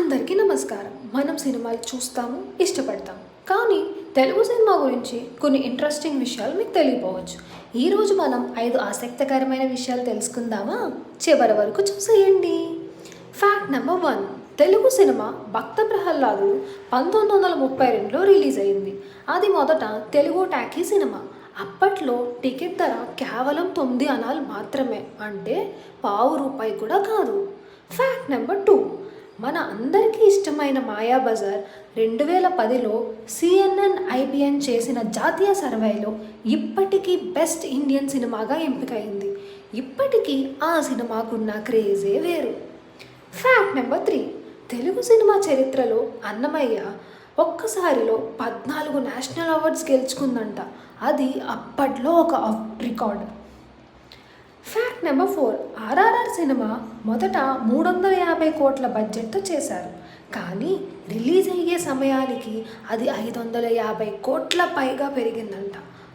అందరికీ నమస్కారం. మనం సినిమాలు చూస్తాము, ఇష్టపడతాము. కానీ తెలుగు సినిమా గురించి కొన్ని ఇంట్రెస్టింగ్ విషయాలు మీకు తెలియపోవచ్చు. ఈరోజు మనం 5 ఆసక్తికరమైన విషయాలు తెలుసుకుందామా? చివరి వరకు చూసేయండి. Fact number 1. తెలుగు సినిమా భక్త ప్రహ్లాదుడు 1932లో రిలీజ్ అయింది. అది మొదట తెలుగు టాకీ సినిమా. అప్పట్లో టికెట్ ధర కేవలం 9 అనాలు మాత్రమే, అంటే రూపాయి కూడా కాదు. Fact number 2. మన అందరికీ ఇష్టమైన మాయాబజార్ 2010లో CNN IBN చేసిన జాతీయ సర్వేలో ఇప్పటికీ బెస్ట్ ఇండియన్ సినిమాగా ఎంపికైంది. ఇప్పటికీ ఆ సినిమాకున్న క్రేజే వేరు. Fact number 3. తెలుగు సినిమా చరిత్రలో అన్నమయ్య ఒక్కసారిలో 14 నేషనల్ అవార్డ్స్ గెలుచుకుందంట. అది అప్పట్లో ఒక record. Fact number 4. RRR cinema మొదట 350 కోట్ల బడ్జెట్తో చేశారు. కానీ రిలీజ్ అయ్యే సమయానికి అది 550 కోట్ల పైగా పెరిగిందంట.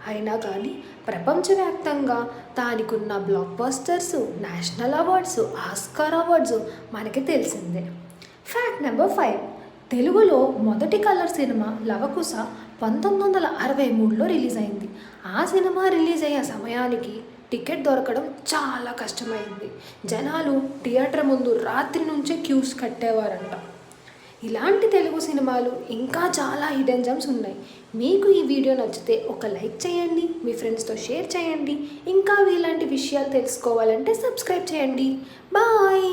అయినా కానీ ప్రపంచవ్యాప్తంగా దానికున్న blockbusters, national awards, Oscar awards మనకి తెలిసిందే. Fact number 5. తెలుగులో మొదటి కలర్ సినిమా లవకుశ 1963లో రిలీజ్ అయింది. ఆ సినిమా రిలీజ్ అయ్యే సమయానికి టికెట్ దొరకడం చాలా కష్టమైంది. జనాలు థియేటర్ ముందు రాత్రి నుంచే క్యూస్ కట్టేవారంట. ఇలాంటి తెలుగు సినిమాలు ఇంకా చాలా హిడెన్ జెమ్స్ ఉన్నాయి. మీకు ఈ వీడియో నచ్చితే ఒక లైక్ చేయండి, మీ ఫ్రెండ్స్తో షేర్ చేయండి. ఇంకా ఇలాంటి విషయాలు తెలుసుకోవాలంటే సబ్స్క్రైబ్ చేయండి. బాయ్.